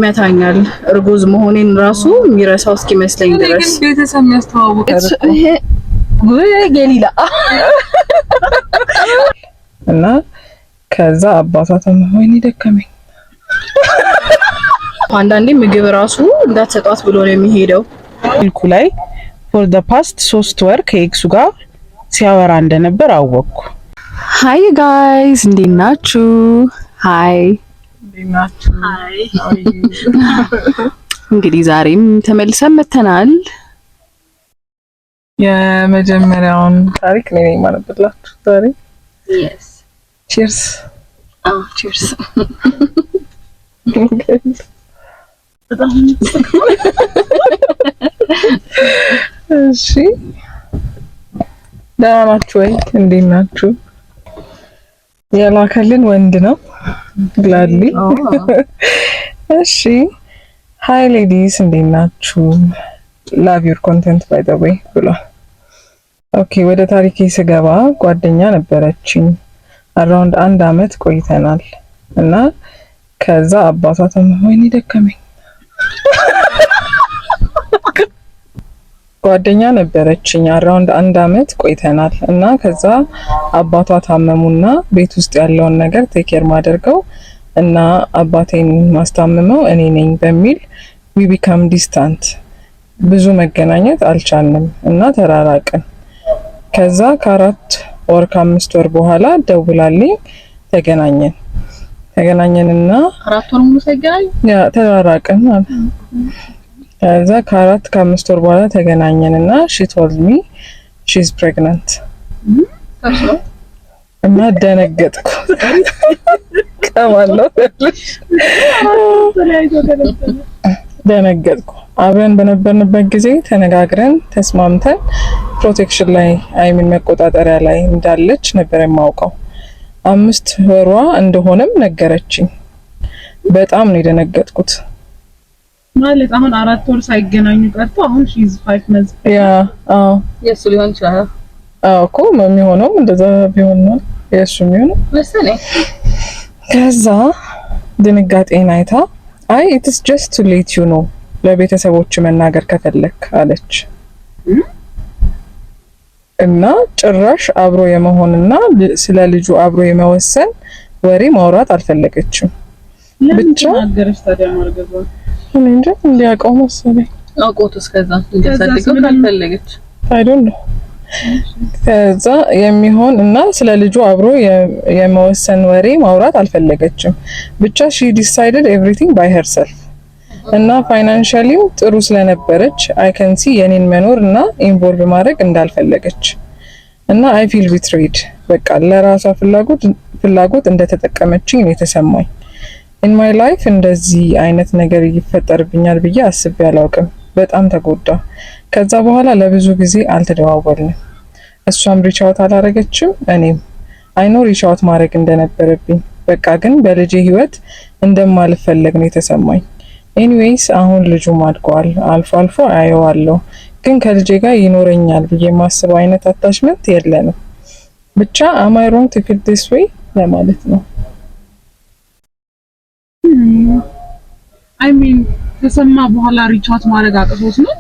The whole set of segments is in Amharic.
ይመታኛል። እርጉዝ መሆኔን ራሱ የሚረሳው እስኪመስለኝ ድረስ ቤተሰብ የሚያስተዋውቅ ወይ ገሊላ እና ከዛ አባቷ ወይኔ ደከመኝ። አንዳንዴ ምግብ ራሱ እንዳትሰጧት ብሎ ነው የሚሄደው። ልኩ ላይ for the past 3 ወር ከኤክሱ ጋር ሲያወራ እንደነበር አወቅኩ። ሃይ ጋይስ እንዴት ናችሁ? ሃይ እንግዲህ ዛሬም ተመልሰን መተናል። የመጀመሪያውን ታሪክ ነው የማነበላችሁ ዛሬ። yes cheers cheers እሺ ደህና ናችሁ ወይ? እንዴት ናችሁ? የላከልን ወንድ ነው ግላድሊ። እሺ ሃይ ሌዲስ እንዴት ናችሁ? ላቭ ዩር ኮንቴንት ባይ ዘ ዌይ ብሏል። ኦኬ ወደ ታሪኬ ስገባ ጓደኛ ነበረችኝ። አራውንድ 1 አመት ቆይተናል እና ከዛ አባቷ ወይኔ ደከመኝ። ጓደኛ ነበረችኝ አራውንድ 1 አመት ቆይተናል እና ከዛ አባቷ ታመሙና ቤት ውስጥ ያለውን ነገር ቴክ ኬር ማደርገው እና አባቴን ማስታመመው እኔ ነኝ በሚል we become distant ብዙ መገናኘት አልቻልንም እና ተራራቅን። ከዛ ከ4 ወር ከ5 ወር በኋላ ደውላልኝ ተገናኘንና 4 ወር ሙሉ ሳይገናኝ ያ ተራራቅን ማለት ከዛ ከ4 ከ5 ወር በኋላ ተገናኘንና she told me she's pregnant እና ደነገጥኩ። ከማለው ደነገጥኩ። አብረን በነበርንበት ጊዜ ተነጋግረን ተስማምተን ፕሮቴክሽን ላይ አይሚን መቆጣጠሪያ ላይ እንዳለች ነበር የማውቀው። 5 ወሯ እንደሆነም ነገረችኝ። በጣም ነው የደነገጥኩት። ማለት አሁን 4 ወር ሳይገናኙ ቀርቶ አሁን she's 5 months ያ የሱ ሊሆን ይችላል። እኮ የሚሆነው እንደዛ ቢሆን ነው የሱ የሚሆነው መሰለኝ። ከዛ ድንጋጤን አይታ አይ it's just to let you know ለቤተሰቦች መናገር ከፈለክ አለች። እና ጭራሽ አብሮ የመሆንና ስለ ልጁ አብሮ የመወሰን ወሬ ማውራት አልፈለገችም። ብቻ ነገርሽ ታዲያ ማርገዟ እንዴ እንዲያውቀው መሰለኝ አውቆት እስከዛ እንዲያሳድገው ካልፈለገች I don't know። ከዛ የሚሆን እና ስለ ልጁ አብሮ የመወሰን ወሬ ማውራት አልፈለገችም። ብቻ she decided everything by herself እና ፋይናንሻሊም ጥሩ ስለነበረች I can see የኔን መኖር እና ኢንቮልቭ ማድረግ እንዳልፈለገች እና I feel betrayed በቃ ለራሷ ፍላጎት እንደተጠቀመችኝ ነው የተሰማኝ። in my life እንደዚህ አይነት ነገር ይፈጠርብኛል ብዬ አስቤ አላውቅም። በጣም ተጎዳ። ከዛ በኋላ ለብዙ ጊዜ አልተደዋወልንም። እሷም ሪች አውት አላረገችም፣ እኔም አይኖር ሪች አውት ማድረግ እንደነበረብኝ በቃ ግን በልጄ ህይወት እንደማልፈለግ ነው የተሰማኝ። ኤኒዌይስ አሁን ልጁም አድጓል። አልፎ አልፎ አየዋለሁ ግን ከልጄ ጋር ይኖረኛል ብዬ ማስበው አይነት አታችመንት የለንም። ብቻ am I wrong to feel this way ለማለት ነው። I mean ከሰማ በኋላ ሪቻት ማድረግ አቅቶት ነው።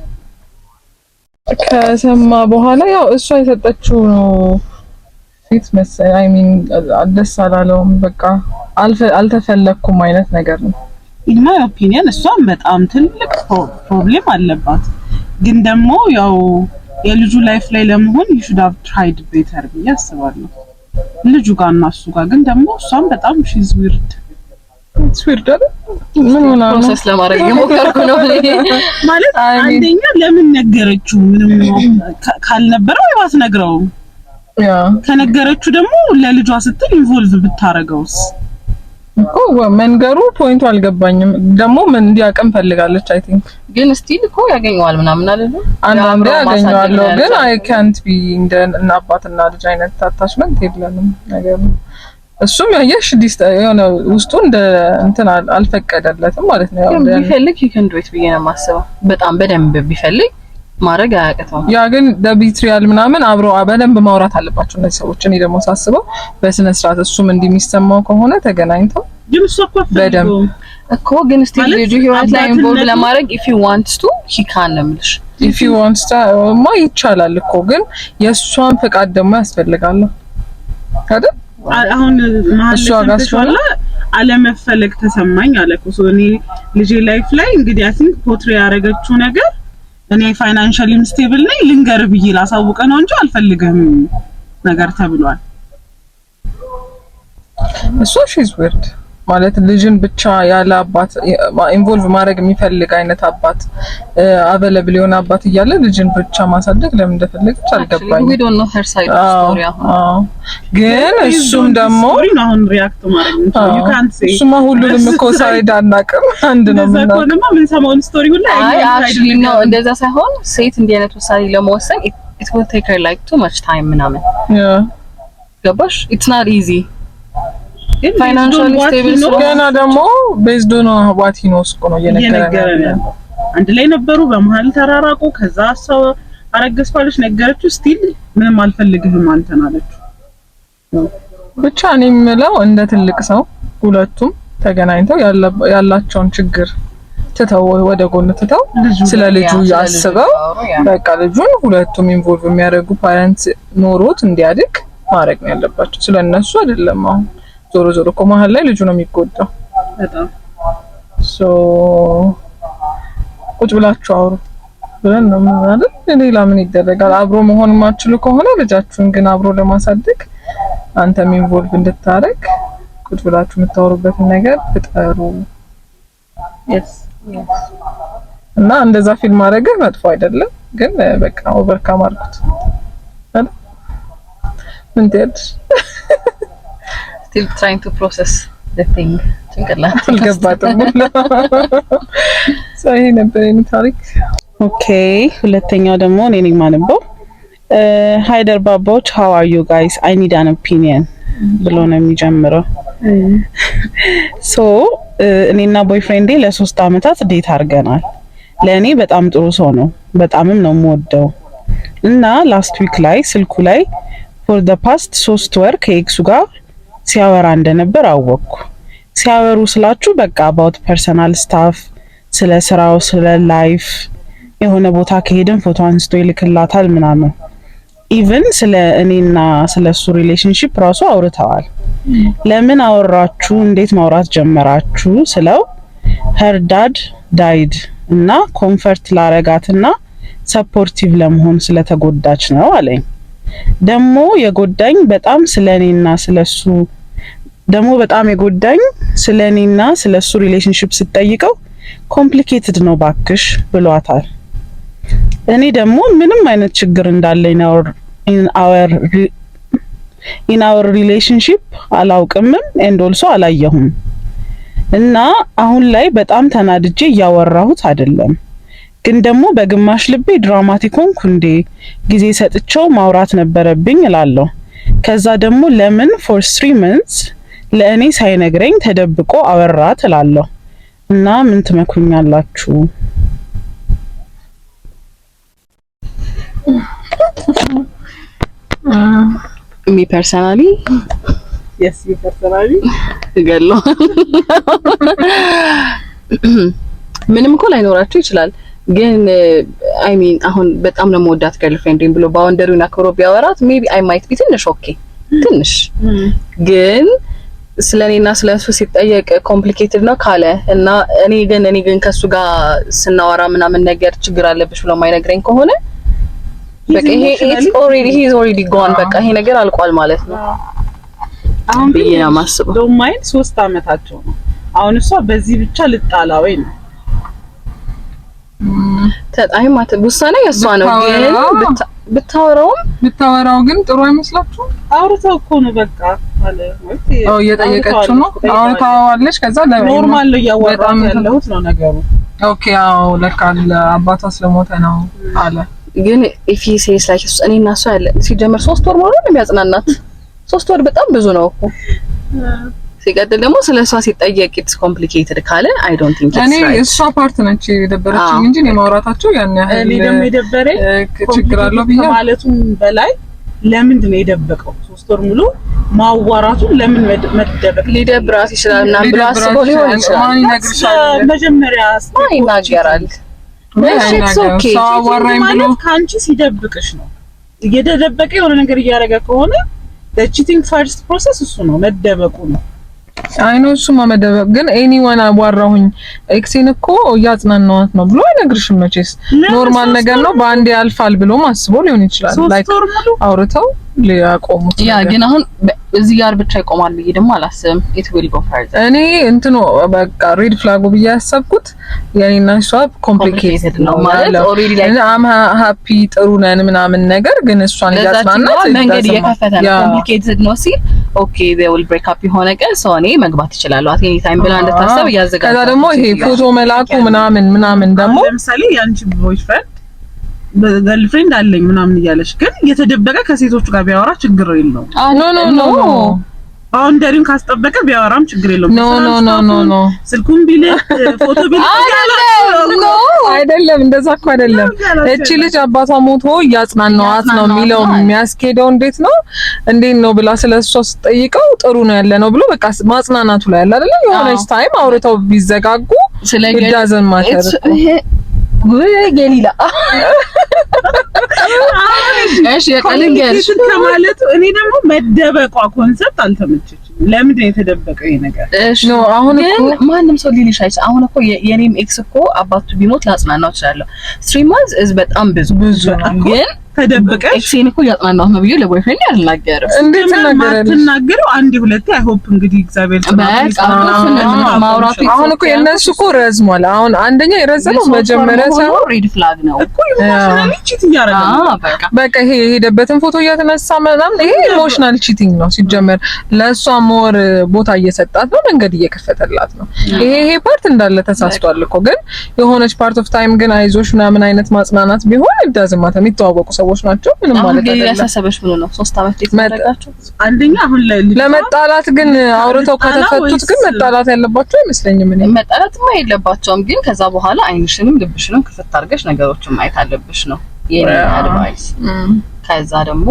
ከሰማ በኋላ ያው እሷ የሰጠችው ነው ፊት መሰለኝ። I mean ደስ አላለውም። በቃ አልተፈለኩም አይነት ነገር ነው። in my opinion እሷም በጣም ትልቅ ፕሮብሌም አለባት። ግን ደግሞ ያው የልጁ ላይፍ ላይ ለመሆን you should have tried better ብዬ አስባለሁ። ልጁ ጋር እና እሱ ጋር ግን ደግሞ እሷም በጣም she's weird ምን ሆነ ነው ፕሮሰስ ለማድረግ የሞከርኩ ነው ማለት አንደኛ ለምን ነገረችው? ምንም ካልነበረው ይዋስ ነግረው ያ ከነገረችው ደግሞ ለልጇ ስትል ኢንቮልቭ ብታረገውስ እኮ መንገሩ ፖይንቱ አልገባኝም። ደግሞ ምን እንዲያቀም ፈልጋለች አይ ቲንክ። ግን ስቲል እኮ ያገኘዋል ምናምን አይደል? አንዳንዴ ያገኘዋለሁ ግን አይ ካንት ቢ እንደ አባትና ልጅ አይነት አታችመንት የለንም ነገር ነው። እሱም ያየሽ የሆነ ውስጡ እንደ እንትን አልፈቀደለትም ማለት ነው። ያው ቢፈልግ ይከንዶት ብዬ ነው የማስበው። በጣም በደንብ ቢፈልግ ማድረግ አያቅተውም። ያ ግን በቢትሪያል ምናምን አብረው በደንብ ማውራት አለባቸው እነዚህ ሰዎች። እኔ ደግሞ ሳስበው በስነ ስርዓት እሱም እንደሚሰማው ከሆነ ተገናኝተው ግን እሱ እኮ በደንብ እኮ ግን ስቲል ልጁ ህይወት ላይ ኢንቮልቭ ለማድረግ if he wants to he can ነው የምልሽ። if he wants to ማ ይቻላል እኮ ግን የእሷን ፈቃድ ደግሞ ያስፈልጋል አይደል? አሁን ማለትሽ አለመፈለግ ተሰማኝ አለኩ። እኔ ልጄ ላይፍ ላይ እንግዲህ አይ ቲንክ ፖትሪ ያደረገችው ነገር እኔ ፋይናንሻሊ ስቴብል ነኝ ልንገር ብዬ ላሳውቀ ነው እንጂ አልፈልግም ነገር ተብሏል። እሱ she's weird ማለት ልጅን ብቻ ያለ አባት ኢንቮልቭ ማድረግ የሚፈልግ አይነት አባት አቬለብል የሆነ አባት እያለ ልጅን ብቻ ማሳደግ ለምን እንደፈለገች አልገባኝም። we don't know her side of the story ግን እሱም ደግሞ አሁን ሪአክት ማድረግ ነው you can't say እሱማ ሁሉንም እኮ ሳይድ አናውቅም አንድ ነው ምናምን ምን ሰማውን ስቶሪ ሁሉ actually no እንደዛ ሳይሆን ሴት እንዲህ አይነት ውሳኔ ለመወሰን it will take her like too much time ምናምን ገባሽ it's not easy ፋይናንሻሊ ስቴብል ገና ደግሞ ቤዝድ ኦን ዋት ሂ ኖስ ነው የነገረን። አንድ ላይ ነበሩ፣ በመሀል ተራራቁ። ከዛ ሰው አረገዝኳለች ነገረችው። ስቲል ምንም አልፈልግህም አንተን አለችው። ብቻ እኔ የምለው እንደ ትልቅ ሰው ሁለቱም ተገናኝተው ያላቸውን ችግር ትተው ወደ ጎን ትተው ስለ ልጁ ያስበው በቃ ልጁን ሁለቱም ኢንቮልቭ የሚያደርጉ ፓረንት ኖሮት እንዲያድግ ማድረግ ነው ያለባቸው። ስለነሱ አይደለም አሁን ዞሮ ዞሮ እኮ መሀል ላይ ልጁ ነው የሚጎዳው። በጣም ቁጭ ብላችሁ አውሩ ብለን ነው ማለት ሌላ ምን ይደረጋል? አብሮ መሆን ማችሉ ከሆነ ልጃችሁን ግን አብሮ ለማሳደግ አንተም ኢንቮልቭ እንድታረግ ቁጭ ብላችሁ የምታወሩበትን ነገር ፍጠሩ። yes እና እንደዛ ፊልም ማድረግ መጥፎ አይደለም፣ ግን በቃ ኦቨርካም አድርጉት አይደል? ምን ትያለሽ? still trying to process the thing ጭንቅላት አልገባትም። ሳይ ነበር የኔ ታሪክ። ኦኬ ሁለተኛው ደግሞ እኔ ነኝ ማነበው ሃይደር ባባዎች how are you guys I need an opinion ብሎ ነው የሚጀምረው። ሶ እኔና ቦይፍሬንዴ ለ3 አመታት ዴት አድርገናል። ለኔ በጣም ጥሩ ሰው ነው፣ በጣምም ነው የምወደው እና ላስት ዊክ ላይ ስልኩ ላይ for the past 3 ወር ከኤክሱ ጋር ሲያወራ እንደነበር አወቅኩ። ሲያወሩ ስላችሁ በቃ about personal stuff ስለ ስራው ስለ ላይፍ የሆነ ቦታ ከሄድን ፎቶ አንስቶ ይልክላታል ምናምን ኢቭን ስለ እኔና ስለሱ ሪሌሽንሺፕ ራሱ አውርተዋል። ለምን አወራችሁ እንዴት ማውራት ጀመራችሁ ስለው her dad died እና ኮምፈርት ላረጋትና ሰፖርቲቭ ለመሆን ስለተጎዳች ነው አለኝ። ደሞ የጎዳኝ በጣም ስለኔና ስለሱ ደሞ በጣም የጎዳኝ ስለኔና ስለሱ ሪሌሽንሺፕ ስትጠይቀው ኮምፕሊኬትድ ነው ባክሽ ብሏታል። እኔ ደሞ ምንም አይነት ችግር እንዳለኝ in our relationship አላውቅምም and also አላየሁም እና አሁን ላይ በጣም ተናድጄ እያወራሁት አይደለም፣ ግን ደሞ በግማሽ ልቤ ድራማቲክ ሆንኩ እንዴ ጊዜ ሰጥቼው ማውራት ነበረብኝ እላለሁ። ከዛ ደሞ ለምን for 3 months ለእኔ ሳይነግረኝ ተደብቆ አወራት እላለሁ እና ምን ትመክሩኛላችሁ? me personally yes you personally ገሎ ምንም እኮ ላይኖራችሁ ይችላል፣ ግን አይ ሚን አሁን በጣም ነው የምወዳት ገርልፍሬንዴን ብሎ ባውንደሪውን አክብሮ ቢያወራት ሜቢ አይ ማይት ቢ ትንሽ ኦኬ ትንሽ ግን ስለኔና ስለሱ ሲጠየቅ ኮምፕሊኬትድ ነው ካለ እና እኔ ግን ከሱ ጋር ስናወራ ምናምን ነገር ችግር አለብሽ ብሎ ማይነግረኝ ከሆነ በቃ ይሄ he is already gone በቃ ይሄ ነገር አልቋል ማለት ነው። አሁን በየና ማስበው ዶማይን 3 አመታቸው ነው። አሁን እሷ በዚህ ብቻ ልጣላ ወይ ነው ተጣይማት ውሳኔ የሷ ነው። ግን ብታወራው ግን ጥሩ አይመስላችሁም? አውርተው እኮ ነው በቃ አለ ወይ እየጠየቀችው ነው። አውርታዋለች። ከዛ ኖርማል ነው ያወራው ያለሁት ነው ነገሩ። ኦኬ አዎ ለካ አባቷ ስለሞተ ነው አለ። ግን if he says like እኔና እሷ ያለ ሲጀመር 3 ወር ሙሉ ነው የሚያጽናናት። 3 ወር በጣም ብዙ ነው እኮ። ሲቀጥል ደግሞ ስለሷ ሲጠየቅ it's complicated ካለ I don't think it's right። እኔ እሷ ፓርት ነች የደበረችኝ እንጂ የማውራታቸው ያን ያህል እኔ ደግሞ የደበረኝ ችግር አለው ብዬ ማለቱም በላይ ለምንድን ነው የደበቀው? 3 ወር ሙሉ ማዋራቱን ለምን መደበቅ ሊደብራት ይችላል እና ብሎ አስቦ ሊሆን ይችላል። ማን ይነግርሻል? መጀመሪያ ይናገራል። ሰው አዋራኝ ብሎ ካንቺ ሲደብቅሽ ነው። እየተደበቀ የሆነ ነገር እያደረገ ከሆነ cheating first process እሱ ነው፣ መደበቁ ነው። አይኖ እሱማ መደበቅ ግን ኤኒዋን አዋራሁኝ ኤክሴን እኮ እያጽናናዋት ነው ብሎ አይነግርሽም መቼስ። ኖርማል ነገር ነው በአንዴ ያልፋል ብሎ ማስቦ ሊሆን ይችላል። ላይክ አውርተው ሊያቆሙት ያ ግን አሁን እዚህ ጋር ብቻ ይቆማል ብዬ ደግሞ አላስብም። it will go further። እኔ እንትኑ በቃ ሬድ ፍላጉ ብዬ ያሰብኩት የኔና እሷ ኮምፕሊኬትድ ነው ማለት ኦሬዲ ላይ አም ሃፒ ጥሩ ነን ምናምን ነገር ግን እሷን ያጽናናት መንገድ እየከፈተ ነው። ኮምፕሊኬትድ ነው ሲል ኦኬ they will break up የሆነ ቀን ሰው እኔ መግባት ይችላል አት ኤኒ ታይም ብላ እንደታሰብ ያዘጋጃል። ከዛ ደግሞ ይሄ ፎቶ መላኩ ምናምን ደግሞ ለምሳሌ ያንቺ ቦይፍሬንድ ገርልፍሬንድ አለኝ ምናምን እያለሽ ግን የተደበቀ ከሴቶቹ ጋር ቢያወራ ችግር የለውም። ኖ ባውንደሪን ካስጠበቀ ቢያወራም ችግር የለውም። ኖ ስልኩን ቢልክ ፎቶ ቢልክ አይደለም እንደዛ እኮ አይደለም። እቺ ልጅ አባቷ ሞቶ እያጽናናዋት ነው የሚለው የሚያስኬደው እንዴት ነው ብላ ስለሷ ስትጠይቀው ጥሩ ነው ያለ ነው ብሎ በቃ ማጽናናቱ ላይ ያለ አይደለም። የሆነች ታይም አውርተው ቢዘጋጉ ይዳዘን ማተር ወይ ገሊላ እሺ የቀልንገሽ ከማለቱ እኔ ደግሞ መደበቋ ኮንሰፕት አልተመቸችም። ለምንድን ነው የተደበቀው ይሄ ነገር? እሺ ነው አሁን እኮ ማንንም ሰው ሊልሽ አይችልም። አሁን እኮ የኔም ኤክስ እኮ አባቱ ቢሞት ላጽናናው እችላለሁ። 3 months is በጣም ብዙ ግን ተደበቀሽ ኤክሴን እኮ ያጽናናው ነው ብዬ ለቦይፍሬንድ ያልናገርም። እንዴት ተናገረው አንዴ ሁለቴ አይሆፕ እንግዲህ እግዚአብሔር ማውራቱ አሁን እኮ የነሱ እኮ ረዝሟል። አሁን አንደኛ የረዘመው መጀመሪያ ሳይሆን ሬድ ፍላግ ነው እኮ ኢሞሽናል ቺቲንግ ያደረገ በቃ ይሄ የሄደበትን ፎቶ እያተነሳ ምናምን ይሄ ኢሞሽናል ቺቲንግ ነው ሲጀመር። ለሷ ሞር ቦታ እየሰጣት ነው፣ መንገድ እየከፈተላት ነው። ይሄ ፓርት እንዳለ ተሳስቷል እኮ ግን የሆነች ፓርት ኦፍ ታይም ግን አይዞሽ ምናምን አይነት ማጽናናት ቢሆን እንዳዝማታ የሚተዋወቁ ሰዎች ናቸው። ምንም ማለት አይደለም። ያሳሰበሽ ምን ነው 3 አመት ተደረጋችሁ አንደኛ አሁን ለመጣላት ግን አውርተው ከተፈቱት ግን መጣላት ያለባቸው አይመስለኝም። እኔ መጣላትማ የለባቸውም ግን ከዛ በኋላ አይንሽንም ልብሽንም ክፍት አድርገሽ ነገሮችን ማየት አለብሽ ነው የኔ አድቫይስ። ከዛ ደግሞ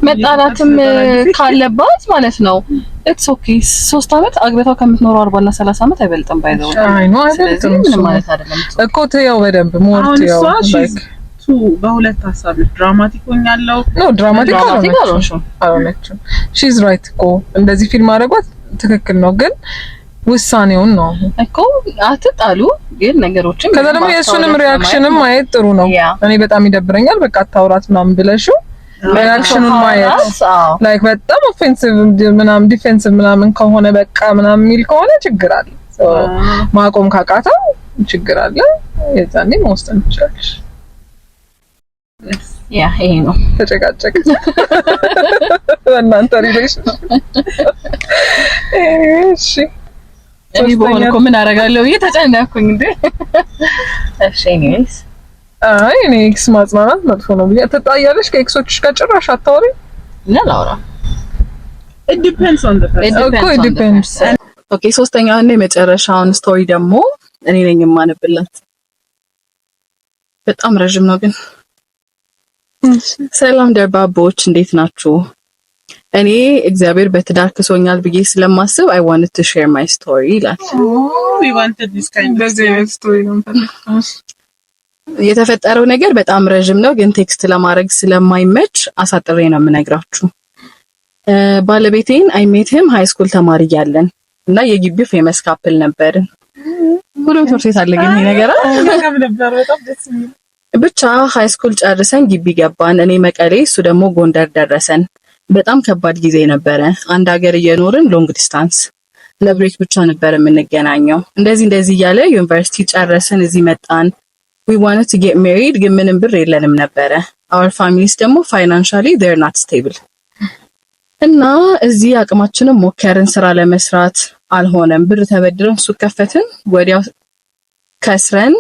መጣላትም ካለባት ማለት ነው ኢትስ ኦኬ 3 አመት አግብታው ከምትኖረው 40 እና 30 አመት አይበልጥም ባይዘው። አይ ነው አይበልጥም ማለት አይደለም እኮ ተይው በደንብ ሞር ተይው ላይክ በሁለት ሐሳብ ድራማቲክ ሆኛለሁ ነው ድራማቲክ አልሆነችም። ሺ ኢዝ ራይት እኮ እንደዚህ ፊልም ማድረጓት ትክክል ነው ግን ውሳኔውን ነው እኮ አትጣሉ ግን ነገሮችን ከዛ ደግሞ የእሱንም ሪአክሽንም ማየት ጥሩ ነው። እኔ በጣም ይደብረኛል በቃ አታውራት ምናምን ብለሽው ሪአክሽኑን ማየት ላይክ በጣም ኦፌንሲቭ ምናምን ዲፌንሲቭ ምናምን ከሆነ በቃ ምናምን የሚል ከሆነ ችግር አለ። ማቆም ካቃተው ችግር አለ። የዛኔ መወሰን ይችላል። ያ ይሄ ነው ተጨቃጨቅ እናንተ ሪሌሽን እሺ እኔ በሆነ እኮ ምን አደርጋለሁ ብዬ ተጨነቅኩኝ እንዴ። እሺ ኤኒዌይስ አይ እኔ ኤክስ ማጽናናት መጥፎ ነው ብዬ ትጣያለሽ ከኤክሶችሽ ጋር ጭራሽ አታወሪ ለላውራ it depends on the person it depends ኦኬ ሶስተኛውና የመጨረሻውን ስቶሪ ደግሞ እኔ ነኝ የማነብላት በጣም ረጅም ነው ግን ሰላም ደርባቦች እንዴት ናችሁ? እኔ እግዚአብሔር በትዳር ክሶኛል ብዬ ስለማስብ I wanted to share my story ይላል። we wanted this kind of story ነው። የተፈጠረው ነገር በጣም ረጅም ነው ግን ቴክስት ለማድረግ ስለማይመች አሳጥሬ ነው የምነግራችሁ። ባለቤቴን I met him high school ተማሪ ያለን እና የግቢው ፌመስ ካፕል ነበርን። ሁሉም ትምህርት ቤት አለ ግን ይሄ ነገር ነበር በጣም ደስ የሚል ብቻ ሃይ ስኩል ጨርሰን ግቢ ገባን። እኔ መቀሌ እሱ ደግሞ ጎንደር ደረሰን። በጣም ከባድ ጊዜ ነበረ። አንድ ሀገር እየኖርን ሎንግ ዲስታንስ ለብሬክ ብቻ ነበር የምንገናኘው። እንደዚህ እያለ ዩኒቨርሲቲ ጨረስን እዚህ መጣን። we wanted to get married ግን ምንም ብር የለንም ነበረ። our families ደግሞ financially they're not stable እና እዚህ አቅማችንን ሞከርን ስራ ለመስራት አልሆነም። ብር ተበድረን ሱቅ ከፈትን። ወዲያው ከስረን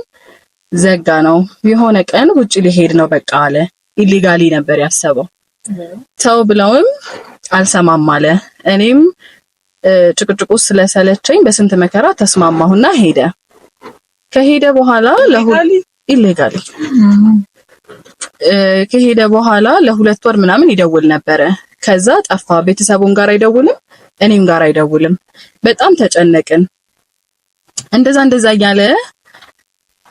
ዘጋ ነው። የሆነ ቀን ውጪ ሊሄድ ነው በቃ አለ። ኢሊጋሊ ነበር ያሰበው። ተው ብለውም አልሰማም አለ። እኔም ጭቅጭቁ ስለሰለቸኝ በስንት መከራ ተስማማሁና ሄደ። ከሄደ በኋላ ኢሊጋሊ ከሄደ በኋላ ለ2 ወር ምናምን ይደውል ነበረ። ከዛ ጠፋ። ቤተሰቡን ጋር አይደውልም፣ እኔም ጋር አይደውልም። በጣም ተጨነቅን። እንደዛ እያለ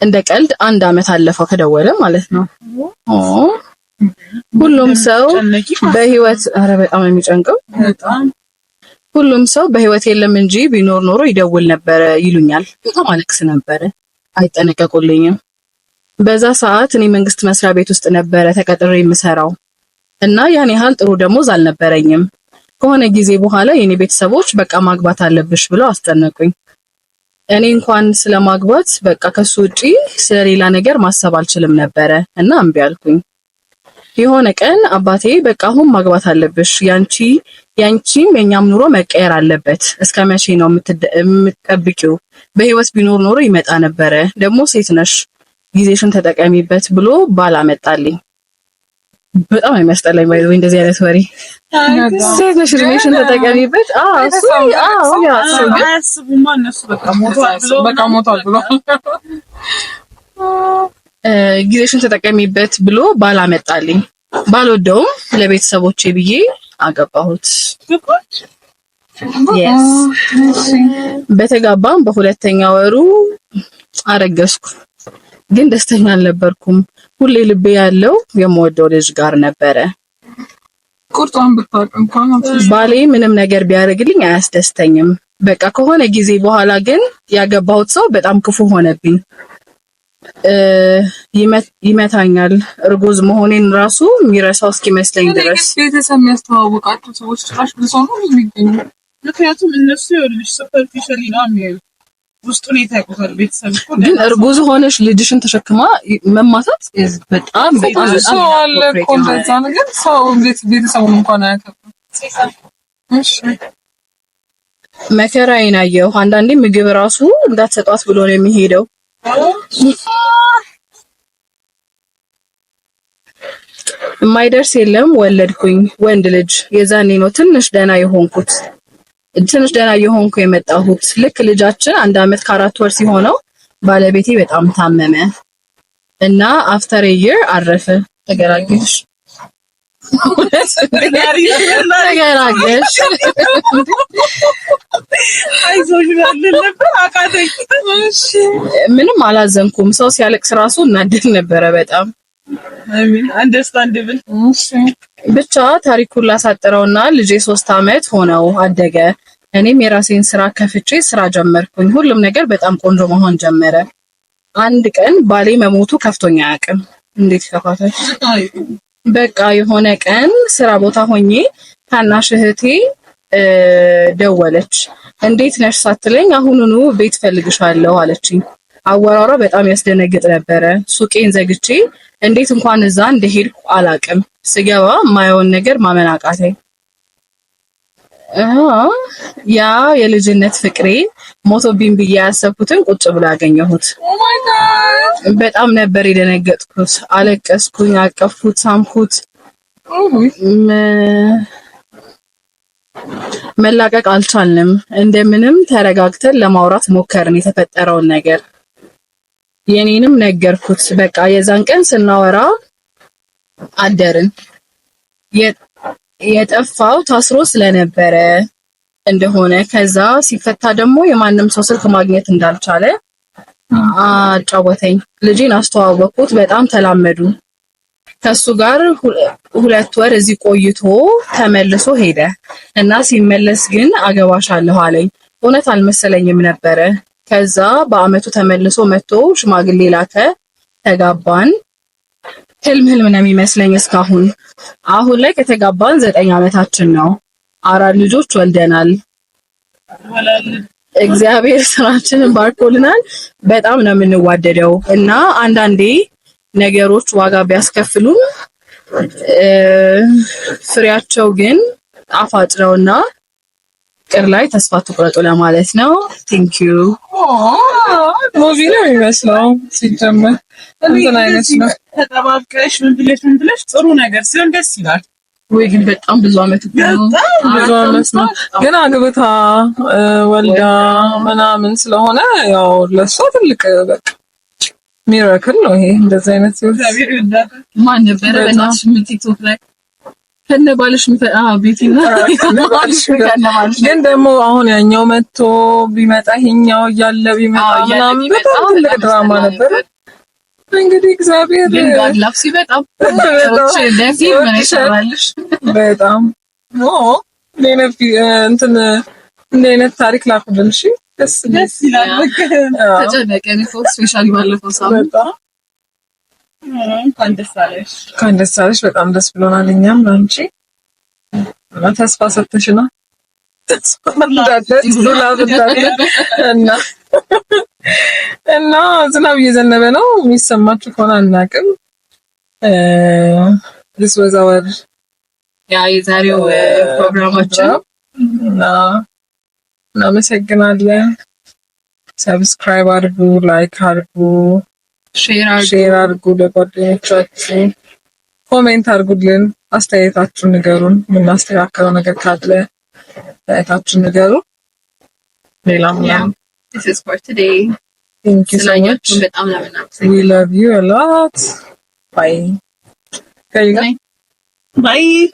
እንደ ቀልድ 1 አመት አለፈው ከደወለ ማለት ነው። ሁሉም ሰው በህይወት በጣም የሚጨንቀው ሁሉም ሰው በህይወት የለም እንጂ ቢኖር ኖሮ ይደውል ነበረ ይሉኛል። በጣም አለቅስ ነበረ። አይጠነቀቁልኝም። በዛ ሰዓት እኔ መንግስት መስሪያ ቤት ውስጥ ነበረ ተቀጥሬ የምሰራው እና ያን ያህል ጥሩ ደሞዝ አልነበረኝም። ከሆነ ጊዜ በኋላ የኔ ቤተሰቦች በቃ ማግባት አለብሽ ብለው አስጠነቁኝ። እኔ እንኳን ስለማግባት በቃ ከሱ ውጪ ስለሌላ ነገር ማሰብ አልችልም ነበረ እና እምቢ አልኩኝ። የሆነ ቀን አባቴ በቃ አሁን ማግባት አለብሽ፣ ያንቺም የኛም ኑሮ መቀየር አለበት። እስከ መቼ ነው የምትጠብቂው? በህይወት ቢኖር ኖሮ ይመጣ ነበረ። ደግሞ ሴት ነሽ፣ ጊዜሽን ተጠቀሚበት ብሎ ባል አመጣልኝ። በጣም የሚያስጠላኝ ባይዘው እንደዚህ አይነት ወሬ። ሴት ነሽ፣ እድሜሽን ተጠቀሚበት። እሱ አያስቡማ እነሱ በቃ ሞቷል ብሎ ጊዜሽን ተጠቀሚበት ብሎ ባል አመጣልኝ። ባልወደውም ለቤተሰቦቼ ብዬ አገባሁት። በተጋባም በሁለተኛ ወሩ አረገዝኩ። ግን ደስተኛ አልነበርኩም። ሁሌ ልቤ ያለው የምወደው ልጅ ጋር ነበረ። ቁርጧን ብታውቅ እንኳን ባሌ ምንም ነገር ቢያደርግልኝ አያስደስተኝም። በቃ ከሆነ ጊዜ በኋላ ግን ያገባሁት ሰው በጣም ክፉ ሆነብኝ። ይመታኛል። እርጉዝ መሆኔን ራሱ የሚረሳው እስኪመስለኝ ድረስ ቤተሰብ የሚያስተዋውቃቸው ሰዎች ጭራሽ ብዙ ነው የሚገኙ። ምክንያቱም እነሱ ይኸውልሽ ሱፐርፊሻሊ ነው የሚያዩት፣ ውስጡን የታውቁታል። ቤተሰብ እኮ ግን እርጉዝ ሆነሽ ልጅሽን ተሸክማ መማታት በጣም ሰው አለ እኮ እንደዛ ነገር። ሰው ቤተሰቡን እንኳን አያከብርም። እሺ መከራዬን አየሁ። አንዳንዴ ምግብ ራሱ እንዳትሰጧት ብሎ ነው የሚሄደው። የማይደርስ የለም። ወለድኩኝ ወንድ ልጅ። የዛኔ ነው ትንሽ ደህና የሆንኩ የመጣሁት። ልክ ልጃችን 1 አመት ከ4 ወር ሲሆነው ባለቤቴ በጣም ታመመ እና አፍተር ኤ ይር አረፈ። ተገላገልሽ ምንም አላዘንኩም። ሰው ሲያለቅስ ራሱ እናደድ ነበረ በጣም። አንደርስታንደብል። ብቻ ታሪኩን ላሳጥረውና ልጄ 3 አመት ሆነው አደገ። እኔም የራሴን ስራ ከፍቼ ስራ ጀመርኩኝ። ሁሉም ነገር በጣም ቆንጆ መሆን ጀመረ። አንድ ቀን ባሌ መሞቱ ከፍቶኛ አያውቅም። እንዴት ይከፋታል? በቃ የሆነ ቀን ስራ ቦታ ሆኜ ታናሽ እህቴ ደወለች። እንዴት ነሽ ሳትለኝ አሁኑኑ ቤት ፈልግሻለሁ አለችኝ። አወራሯ በጣም ያስደነግጥ ነበረ። ሱቄን ዘግቼ እንዴት እንኳን እዛ እንደሄድኩ አላቅም። ስገባ ማየውን ነገር ማመን አቃተኝ። ያ የልጅነት ፍቅሬ ሞቶብኝ ብዬ ያሰብኩትን ቁጭ ብሎ ያገኘሁት። በጣም ነበር የደነገጥኩት። አለቀስኩኝ፣ አቀፍኩት፣ ሳምኩት። መላቀቅ አልቻልንም። እንደምንም ተረጋግተን ለማውራት ሞከርን የተፈጠረውን ነገር። የኔንም ነገርኩት። በቃ የዛን ቀን ስናወራ አደርን። የጠፋው ታስሮ ስለነበረ እንደሆነ ከዛ ሲፈታ ደግሞ የማንም ሰው ስልክ ማግኘት እንዳልቻለ አጫወተኝ። ልጄን አስተዋወቅኩት። በጣም ተላመዱ። ከሱ ጋር 2 ወር እዚህ ቆይቶ ተመልሶ ሄደ እና ሲመለስ ግን አገባሻለሁ አለኝ። እውነት አልመሰለኝም ነበረ። ከዛ በአመቱ ተመልሶ መጥቶ ሽማግሌ ላከ። ተጋባን። ህልም ነው የሚመስለኝ እስካሁን። አሁን ላይ ከተጋባን 9 አመታችን ነው። 4 ልጆች ወልደናል። እግዚአብሔር ስራችንን ባርኮልናል። በጣም ነው የምንዋደደው እና አንዳንዴ ነገሮች ዋጋ ቢያስከፍሉም ፍሬያቸው ግን ጣፋጭ ነውና ፍቅር ላይ ተስፋ ትቁረጡ ለማለት ነው። ቴንክ ዩ። ሙቪ ነው የሚመስለው ሲጀመር። እንትን አይነት ነው ተጠባብቀሽ ምን ብለሽ ጥሩ ነገር ሲሆን ደስ ይላል። ወይ ግን በጣም ብዙ አመት ነው ግን አግብታ ወልዳ ምናምን ስለሆነ ያው ለሷ ትልቅ በቃ ሚራክል ነው ይሄ። እንደዚህ አይነት ሲሆን ማን ነበረ በእናትሽ ቲክቶክ ላይ ከነባልሽ ቤቲና ግን ደግሞ አሁን ያኛው መጥቶ ቢመጣ ይሄኛው እያለ ቢመጣ ምናምን በጣም ትልቅ ድራማ ነበር። እንግዲህ እግዚአብሔር ግን ጋድላፍ ሲበጣም በጣም እንትን እንደ አይነት ታሪክ ላኩልሽ። ደስ ይላል። ተጨነቀኝ ስፔሻሊ ባለፈው ሳምንት እንኳን ደስ አለሽ። በጣም ደስ ብሎናል። እኛም አንቺ ተስፋ ሰጥተሽና እና ዝናብ እየዘነበ ነው። የሚሰማችሁ ከሆነ አናውቅም። this was our የዛሬው ፕሮግራማችን እናመሰግናለን። ሰብስክራይብ አድርጉ፣ ላይክ አድርጉ፣ ሼር አድርጉ ለጓደኞቻችሁ፣ ኮሜንት አድርጉልን፣ አስተያየታችሁን ንገሩን። የምናስተካክለው ነገር ካለ አስተያየታችሁን ንገሩ። ሌላም this is for today. Thank you so much. We love you a lot. Bye. Bye.